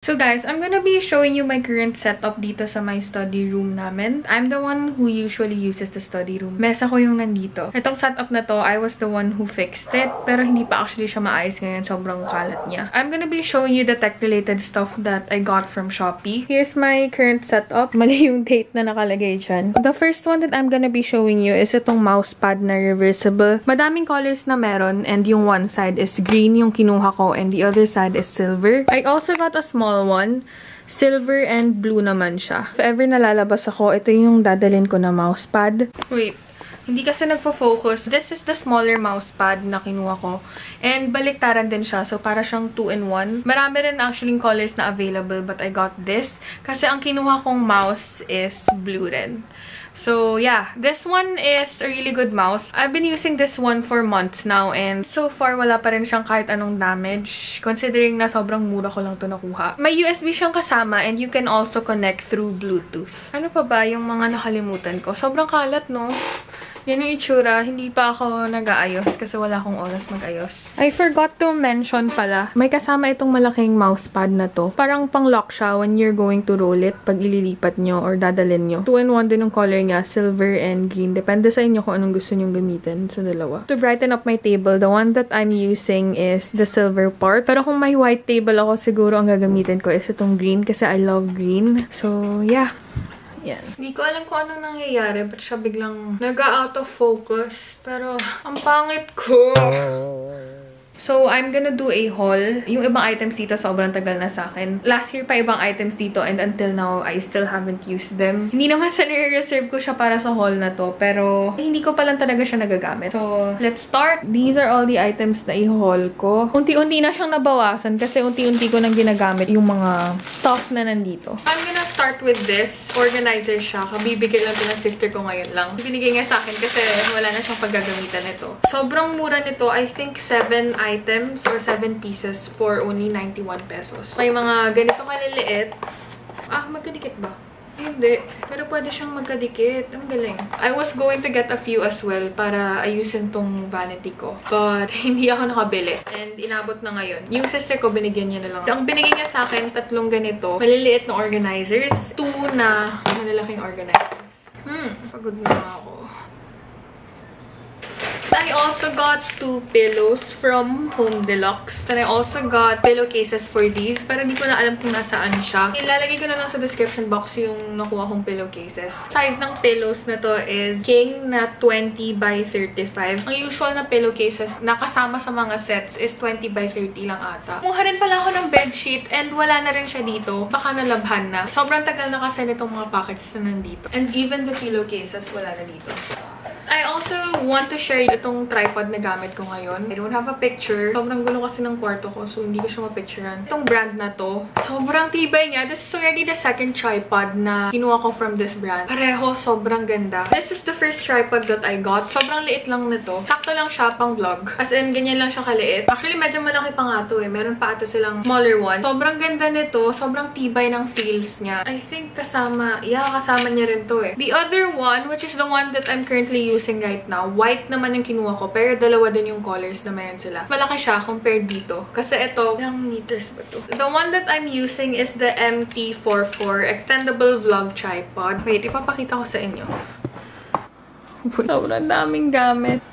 So guys, I'm gonna be showing you my current setup dito sa my study room namin. I'm the one who usually uses the study room. Mesa ko yung nandito. Itong setup na to, I was the one who fixed it. Pero hindi pa actually siya maayos ngayon. Sobrang kalat niya. I'm gonna be showing you the tech-related stuff that I got from Shopee. Here's my current setup. Mali yung date na nakalagay dyan. The first one that I'm gonna be showing you is itong mousepad na reversible. Madaming colors na meron and yung one side is green yung kinuha ko and the other side is silver. I also got a small one. Silver and blue naman siya. If ever nalalabas ako, ito yung dadalhin ko na mousepad. Wait. Hindi kasi nagfo-focus. This is the smaller mousepad na kinuha ko. And baliktaran din siya. So, para siyang 2-in-1. Marami rin actually colors na available. But I got this. Kasi ang kinuha kong mouse is blue rin. So, yeah. This one is a really good mouse. I've been using this one for months now. And so far, wala pa rin siyang kahit anong damage. Considering na sobrang mura ko lang ito nakuha. May USB siyang kasama. And you can also connect through Bluetooth. Ano pa ba yung mga nakalimutan ko? Sobrang kalat, no? Yan yung itsura. Hindi pa ako nag-aayos kasi wala akong oras mag-ayos. I forgot to mention pala. May kasama itong malaking mousepad na to. Parang pang-lock siya when you're going to roll it pag ililipat nyo or dadalhin nyo. 2-in-1 din yung color niya. Silver and green. Depende sa inyo kung anong gusto nyong gamitin sa dalawa. To brighten up my table, the one that I'm using is the silver part. Pero kung may white table ako, siguro ang gagamitin ko is itong green kasi I love green. So, yeah. Yan. Hindi ko alam kung anong nangyayari. Ba't siya biglang nag-out of focus. Pero, ang pangit ko. So, I'm gonna do a haul. Yung ibang items dito, sobrang tagal na sa akin. Last year pa ibang items dito and until now, I still haven't used them. Hindi naman sa nire-reserve ko siya para sa haul na to. Pero, hindi ko pa lang talaga siya nagagamit. So, let's start. These are all the items na i-haul ko. Unti-unti na siyang nabawasan kasi unti-unti ko nang ginagamit yung mga stuff na nandito. I'm gonna start with this. Organizer siya. Kabibigay lang ito ng sister ko ngayon lang. Binigay niya sa akin kasi wala na siyang paggagamitan nito. Sobrang mura nito. I think 7 items or 7 pieces for only 91 pesos. May mga ganito kaliliit. Ah, magkadikit ba? Hindi. Pero pwede siyang magkadikit. Ang galing. I was going to get a few as well para ayusin tong vanity ko. But, hindi ako nakabili. And inabot na ngayon. Yung sister ko, binigyan niya na lang. Ang binigyan niya sa akin, 3 ganito. Maliliit na organizers. 2 na malalaking organizers. Pagod na ako. I also got 2 pillows from Home Deluxe. And I also got pillowcases for these. Pero hindi ko na alam kung nasaan siya. Ilalagay ko na lang sa description box yung nakuha kong pillowcases. Size ng pillows na to is king na 20 by 35. Ang usual na pillowcases na kasama sa mga sets is 20 by 30 lang ata. Kumuha rin pala ako ng bedsheet and wala na rin siya dito. Baka nalabhan na. Sobrang tagal na kasi nitong mga packages na nandito. And even the pillowcases wala na dito. I also want to share itong tripod na gamit ko ngayon. I don't have a picture. Sobrang gulo kasi ng kwarto ko, so hindi ko siya mapicturean. Itong brand na to, sobrang tibay niya. This is already the second tripod na kinuha ko from this brand. Pareho, sobrang ganda. This is the first tripod that I got. Sobrang liit lang nito. Sakto lang siya pang vlog. As in, ganyan lang siya kaliit. Actually, medyo malaki pa nga to eh. Meron pa ata silang smaller one. Sobrang ganda nito. Sobrang tibay ng feels niya. I think kasama niya rin to eh. The other one, which is the one that I'm currently using right now. White naman yung kinuha ko, pero dalawa din yung colors na mayroon sila. Malaki siya compared dito. Kasi ito, ilang meters ba to? The one that I'm using is the MT44 Extendable Vlog Tripod. Wait, ipapakita ko sa inyo. Sobrang daming gamit.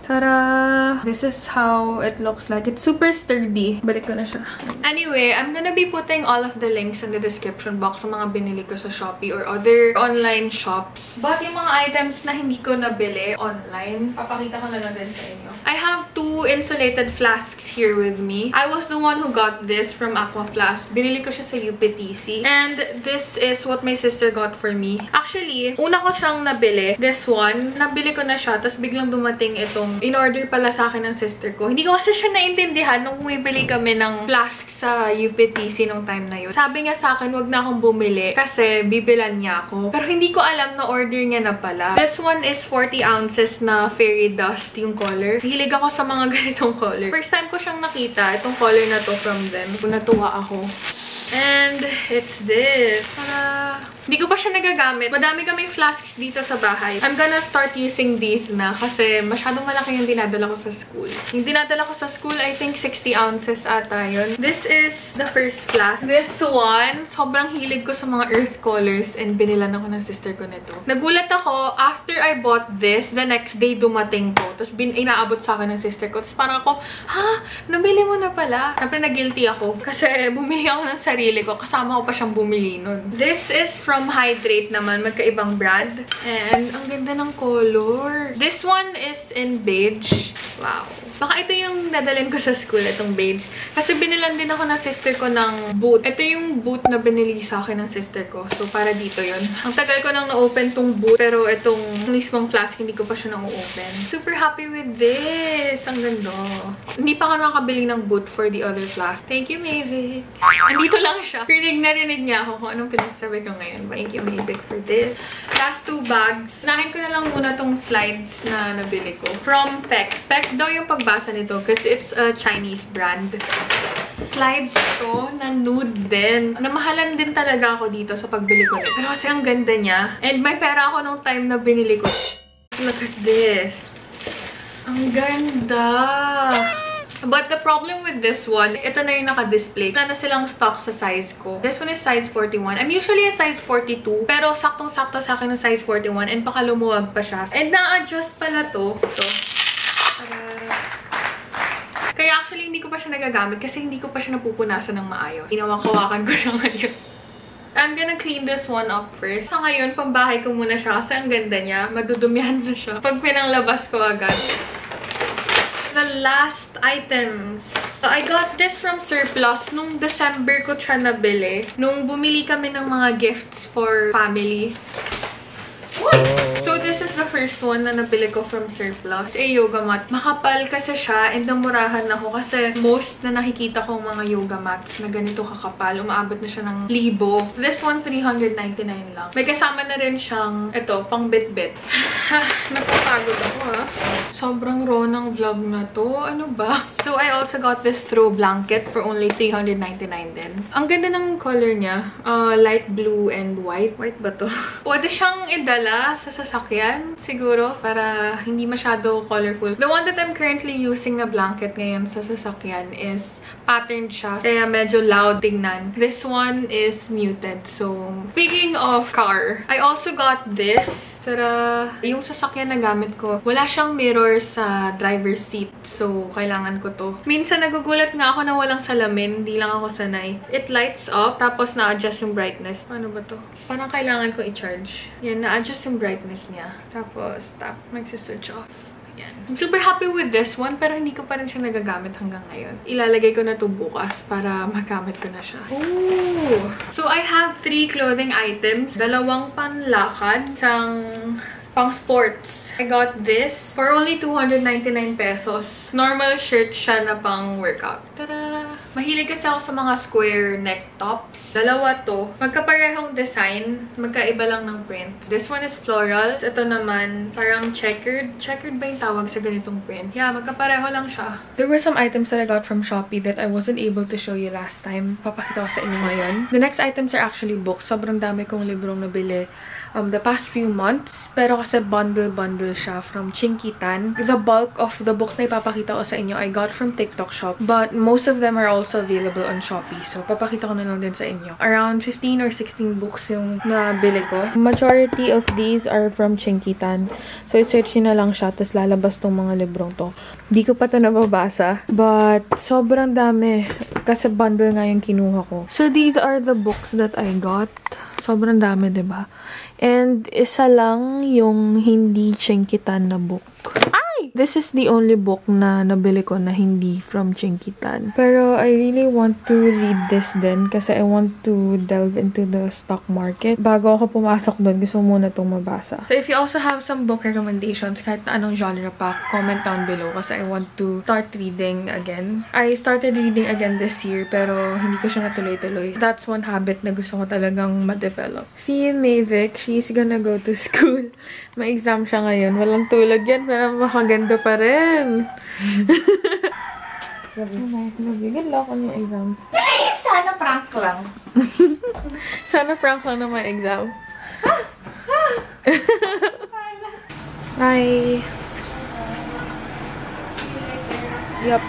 Tada! This is how it looks like. It's super sturdy. Balik ko na siya. Anyway, I'm gonna be putting all of the links in the description box sa mga binili ko sa Shopee or other online shops. But yung mga items na hindi ko nabili online, papakita ko na lang din sa inyo. I have 2 insulated flasks here with me. I was the one who got this from Aqua Flask. Binili ko siya sa UPTC. And this is what my sister got for me. Actually, una ko siyang nabili. This one, nabili ko na siya. Tapos biglang dumating itong in-order pala sa akin ng sister ko. Hindi ko kasi siya naintindihan nung bumibili kami ng flask sa UPTC nung time na yun. Sabi niya sa akin, wag na akong bumili kasi bibilan niya ako. Pero hindi ko alam na order niya na pala. This one is 40 ounces na fairy dust yung color. Hilig ako sa mga ganitong color. First time ko siyang nakita, itong color na to from them. Natuwa ako. And it's this. Hindi ko pa siya nagagamit. Madami kaming flasks dito sa bahay. I'm gonna start using these na kasi masyadong malaki yung dinadala ko sa school. Yung dinadala ko sa school, I think 60 ounces ata yun. This is the first flask. This one, sobrang hilig ko sa mga earth colors and binilan ako ng sister ko nito. Nagulat ako, after I bought this, the next day dumating ko. Tapos inaabot sa akin ng sister ko. Tapos parang ako, ha? Nabili mo na pala? Siyempre na-guilty ako. Kasi bumili ako ng sarili ko. Kasama ko pa siyang bumili nun. This is from Hydrate naman, magkaibang brand. And ang ganda ng color. This one is in beige. Wow. Baka ito yung nadalhin ko sa school, itong beige. Kasi binilan din ako ng sister ko ng boot. Ito yung boot na binili sa akin ng sister ko. So, para dito yun. Ang tagal ko nang na-open tong boot. Pero itong mismong flask, hindi ko pa siya na-open. Super happy with this. Ang ganda. Hindi pa ako nakabili ng boot for the other flask. Thank you, Mavic. Andito lang siya. Rinig niya ako kung anong pinagsabi ko ngayon. Thank you, Mavic, for this. Last 2 bags. Nahin ko na lang muna tong slides na nabili ko. From Peck. Peck daw yung pagbasa nito kasi it's a Chinese brand. Slides to na nude din. Namahalan din talaga ako dito sa pagbili ko nito. Pero kasi ang ganda niya. And may pera ako nung time na binili ko. Look at this. Ang ganda! But the problem with this one, ito na yung naka-display. Wala na silang stock sa size ko. This one is size 41. I'm usually a size 42. Pero saktong-sakto sa akin ng size 41. And baka lumuwag pa siya. And na-adjust pala to. Ito. Kaya actually, hindi ko pa siya nagagamit kasi hindi ko pa siya napupunasan ng maayos. Inawakawakan ko siya ngayon. I'm gonna clean this one up first. Sa ngayon, pambahay ko muna siya kasi ang ganda niya. Madudumihan na siya. Pag pinanglabas ko agad. The last items. So, I got this from Surplus. Nung December ko siya nabili. Nung bumili kami ng mga gifts for family. So, this is the first one na nabili ko from Surplus. Yoga mat. Makapal kasi siya and namurahan ako kasi most na nakikita kong mga yoga mats na ganito kakapal, umaabot na siya ng 1,000. This one, 399 lang. May kasama na rin siyang, ito, pang bit-bit. Napapagod ako, ha? Sobrang raw ng vlog na to. Ano ba? So, I also got this throw blanket for only 399 din. Ang ganda ng color niya. Light blue and white. White ba to? Pwede siyang idala sa sasakyan, siguro, para hindi masyado colorful. The one that I'm currently using na blanket ngayon sa sasakyan is patterned siya. Kaya medyo loud tingnan. This one is muted. So, speaking of car, I also got this. Tara, yung sasakyan na gamit ko, wala siyang mirror sa driver's seat. So, kailangan ko to. Minsan nagugulat nga ako na walang salamin. Hindi lang ako sanay. It lights up, tapos na-adjust yung brightness. Ano ba to? Parang kailangan ko i-charge. Yan, na-adjust yung brightness niya. Tapos, mag-switch off. Yan. I'm super happy with this one, pero hindi ko pa rin siya nagagamit hanggang ngayon. Ilalagay ko na to bukas para magamit ko na siya. Ooh! So, I have 3 clothing items. 2 panlakad, isang pang sports. I got this for only 299 pesos. Normal shirt siya na pang workout. Tada! Mahilig kasi ako sa mga square neck tops. 2 to. Magkaparehong design. Magkaiba lang ng print. This one is floral. Ito naman, parang checkered. Checkered ba yung tawag sa ganitong print? Yeah, magkapareho lang siya. There were some items that I got from Shopee that I wasn't able to show you last time. Papakita ko sa inyo ngayon. The next items are actually books. Sobrang dami kong librong nabili the past few months. Pero kasi bundle siya from Chinkitan. The bulk of the books na ipapakita ko sa inyo I got from TikTok shop. But most of them are also available on Shopee. So, papakita ko na lang din sa inyo. Around 15 or 16 books yung nabili ko. Majority of these are from Chinkitan. So, i-search nyo na lang siya. Tapos lalabas tong mga librong to. Di ko pa ito nababasa. But, sobrang dami. Kasi bundle nga yung kinuha ko. So, these are the books that I got. Sobrang dami, diba? And isa lang yung hindi Chinkitan na book. This is the only book na nabili ko na hindi from Chinkitan. Pero I really want to read this din kasi I want to delve into the stock market. Bago ako pumasok doon, gusto mo muna itong mabasa. So if you also have some book recommendations, kahit na anong genre pa, comment down below kasi I want to start reading again. I started reading again this year pero hindi ko siya natuloy-tuloy. That's one habit na gusto ko talagang ma-develop. Si Mavic, she's gonna go to school. May exam siya ngayon. Walang tulog yan pero makaganda pa rin. Good luck on your exam. Please! Sana prank Prank lang. Sana prank lang na may exam. Bye! Yup.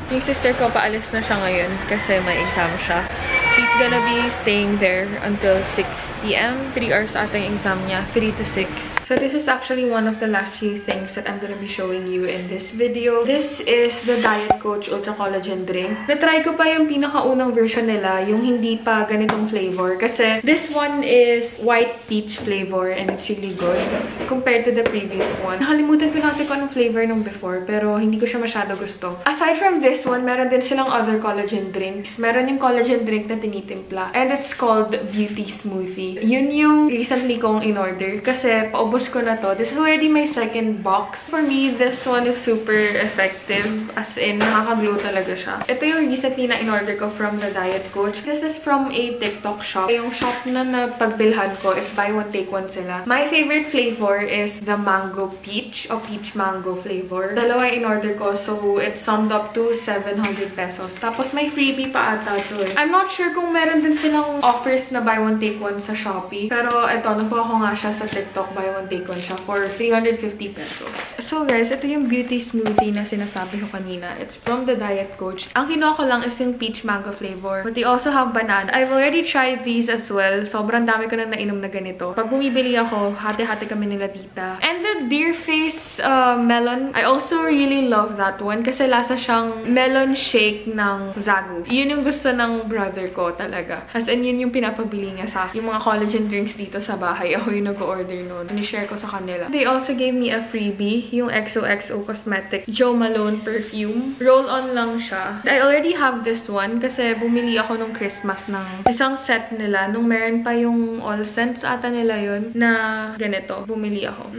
Yung sister ko, paalis na siya ngayon kasi may exam siya. She's gonna be staying there until 6 p.m. 3 hours ata yung exam niya. 3 to 6. So this is actually one of the last few things that I'm gonna be showing you in this video. This is the Diet Coach Ultra Collagen Drink. Na-try ko pa yung pinakaunang version nila, yung hindi pa ganitong flavor. Kasi this one is white peach flavor and it's really good compared to the previous one. Nakalimutan ko na kasi kung anong flavor nung before, pero hindi ko siya masyado gusto. Aside from this one, meron din silang other collagen drinks. Meron yung collagen drink na tinitimpla. And it's called Beauty Smoothie. Yun yung recently kong in-order. Kasi paubos ko na to. This is already my second box. For me, this one is super effective. As in, nakaka-glow talaga siya. Ito yung recently na in-order ko from the Diet Coach. This is from a TikTok shop. Yung shop na napagbilhan ko is buy one take one sila. My favorite flavor is the mango peach o peach mango flavor. Dalawa yung in-order ko. So, it summed up to 700 pesos. Tapos, may freebie pa ata to eh. I'm not sure kung meron din silang offers na buy one take one sa Shopee. Pero, ito, nakuha ko nga siya sa TikTok. Buy one take one siya for 350 pesos. So, guys, ito yung beauty smoothie na sinasabi ko kanina. It's from the Diet Coach. Ang kinuha ko lang is yung peach mango flavor. But they also have banana. I've already tried these as well. Sobrang dami ko na nainom na ganito. Pag bumibili ako, hati-hati kami nila tita. And the Deer Face melon, I also really love that one kasi lasa siyang melon shake ng Zagu. Yun yung gusto ng brother ko talaga. As in, yun yung pinapabili niya sa akin. Yung mga collagen drinks dito sa bahay, ako yung nag-order nun. Ni-share ko sa kanila. They also gave me a freebie, yung XOXO Cosmetic Jo Malone perfume. Roll-on lang siya. I already have this one kasi bumili ako nung Christmas ng isang set nila. Nung meron pa yung all scents ata nila yun na ganito. Bumili ako.